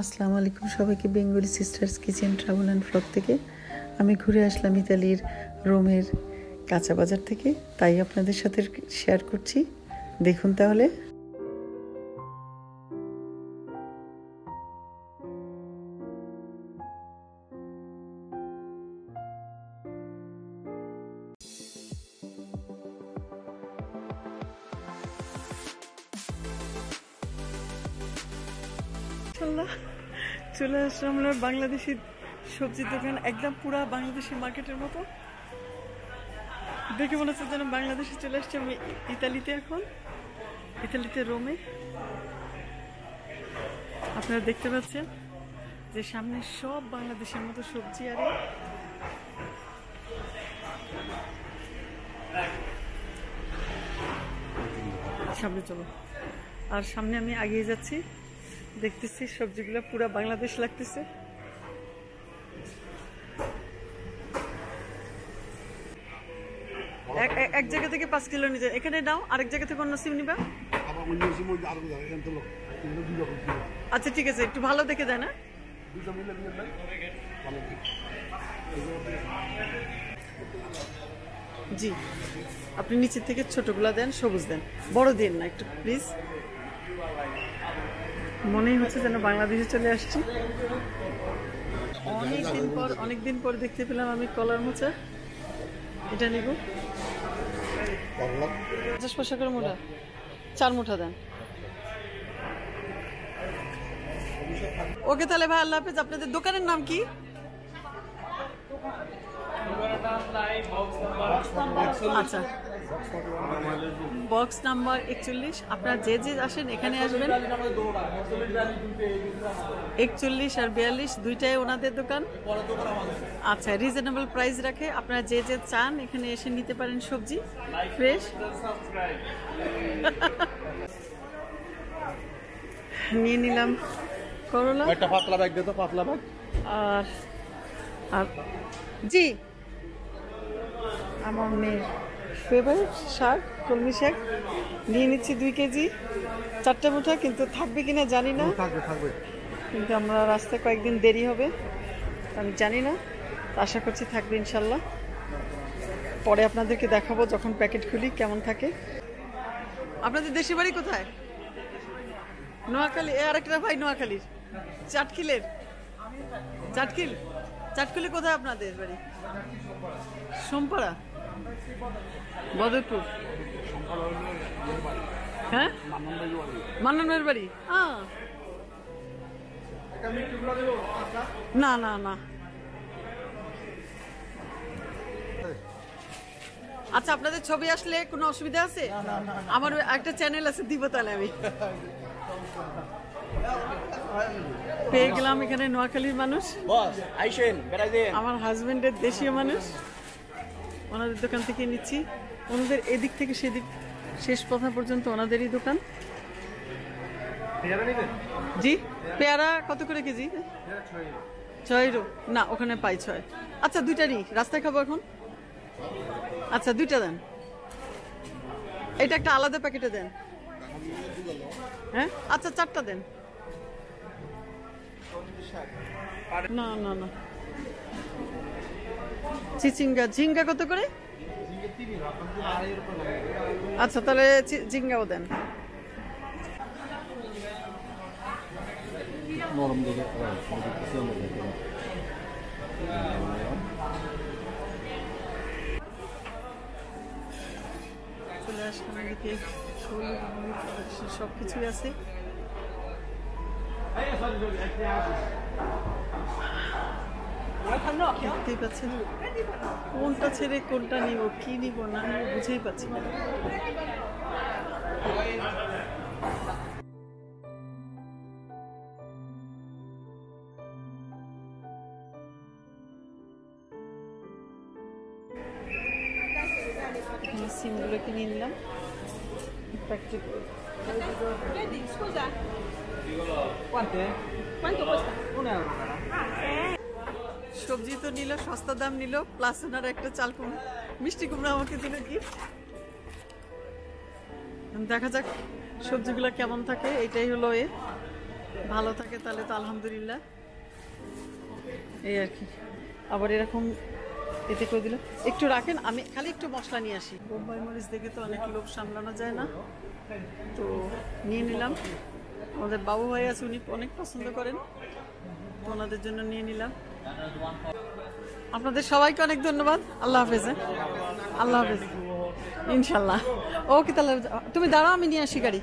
আসসালামু আলাইকুম সবাইকে। Bengali sisters kitchen travel and blog থেকে আমি ঘুরে আসলাম ইতালির রোমের কাঁচা বাজার থেকে, তাই আপনাদের সাথে শেয়ার করছি। দেখুন তাহলে। চলে আসলাম আমরা বাংলাদেশি সবজির দোকান, একদম পুরা বাংলাদেশি মার্কেটের মতো দেখে মনে হচ্ছে যেন বাংলাদেশে চলে আসছি আমি ইতালিতে। এখন ইতালিতে রোমে আপনারা দেখতে পাচ্ছেন যে সামনে সব বাংলাদেশের মতো সবজি। আর সামনে চলো, আর সামনে আমি এগিয়ে যাচ্ছি, দেখতেছি সবজিগুলো পুরা বাংলাদেশ লাগতেছে। এক জায়গা থেকে 5 কিলো নিয়ে যায়, এখানে নাও, আরেক জায়গা থেকে অন্য সিম নিবা। আচ্ছা ঠিক আছে, একটু ভালো দেখে দেয় না। জি, আপনি নিচের থেকে ছোটগুলা দেন, সবুজ দেন, বড় দিন না একটু প্লিজ। মনেই হচ্ছে যেন বাংলাদেশে চলে আসছি। অনেকদিন পর দেখতে পেলাম আমি কলার মোচা। এটা নিব 50 পয়সা করে মোটা, 4 মুঠা দেন। ওকে তাহলে ভাই, আল্লাহ হাফেজ। আপনাদের দোকানের নাম কি? আচ্ছা, বক্স নাম্বার 41। আপনারা যে যে আসেন এখানে আসবেন। 41 আর 42 দুইটাই ওনাদের দোকান। আচ্ছা, রিজনেবল প্রাইস রাখে। আপনারা যে যে চান এখানে এসে নিতে পারেন সবজি ফ্রেশ। নিয়ে নিলাম করলা, একটা পাতলা ব্যাগ দে তো, পাতলা ব্যাগ। আর জি, আমার মেয়ের ফেভারিট শাক, কলমি শাক নিয়ে নিচ্ছি 2 কেজি, 4টে মুঠা। কিন্তু থাকবে কিনা জানি না, কিন্তু আমরা রাস্তায় কয়েকদিন দেরি হবে, আমি জানি না, আশা করছি থাকবে ইনশাল্লাহ। পরে আপনাদেরকে দেখাবো যখন প্যাকেট খুলি কেমন থাকে। আপনাদের দেশের বাড়ি কোথায়? নোয়াখালী। আর একটা ভাই নোয়াখালীর, চাটখিলের। চাটখিলে কোথায় আপনাদের বাড়ি? সোমপাড়া, বদরপুর। হ্যাঁ, মান্নানের বাড়ি। না না না, আচ্ছা আপনাদের ছবি আসলে কোনো অসুবিধা আছে? আমার একটা চ্যানেল আছে, দিব তাহলে আমি। পেয়ে গেলাম এখানে নোয়াখালীর মানুষ, আমার হাজবেন্ডের দেশীয় মানুষ, ওনাদের দোকান থেকে নিচ্ছি। ওনাদের এদিক থেকে সেদিক শেষ কথা পর্যন্ত ওনাদেরই দোকান। জি, পেয়ারা কত করে কেজি? 6 না, ওখানে পাই 6। আচ্ছা, 2টা নিই, রাস্তায় খাবো এখন। আচ্ছা 2টা দেন, এটা একটা আলাদা প্যাকেটে দেন। হ্যাঁ আচ্ছা, 4টা দেন। না না না, চিচিঙ্গা, ঝিঙ্গা কত করে? আচ্ছা তাহলে ঝিঙ্গাও দেন। চলে আসলাম এদিকে, সবকিছুই আছে। দেখতেই পাচ্ছেন, কোনটা ছেড়ে কোনটা নিব, কি নিব না নিব বুঝেই পাচ্ছি না। সিমগুলো কিনে নিলাম। সবজি তো নিল, সস্তা দাম নিল, প্লাস ওনার একটা চাল কুমড়া, মিষ্টি কুমড়া আমাকে দিল গিফট। দেখা যাক সবজিগুলো কেমন থাকে, এটাই হলো ভালো থাকে তাহলে তো আলহামদুলিল্লাহ, এই আর কি। আবার এরকম এতে করে দিল, একটু রাখেন, আমি খালি একটু মশলা নিয়ে আসি। বোম্বাই মরিচ দেখে তো অনেক লোক সামলানো যায় না, তো নিয়ে নিলাম। আমাদের বাবু ভাই আছে, উনি অনেক পছন্দ করেন, তো ওনাদের জন্য নিয়ে নিলাম। আপনাদের সবাইকে অনেক ধন্যবাদ। আল্লাহ হাফেজ। আল্লাহ হাফেজ, ইনশাল্লাহ। ওকে তাহলে তুমি দাঁড়াও, আমি নিয়ে আসি গাড়ি।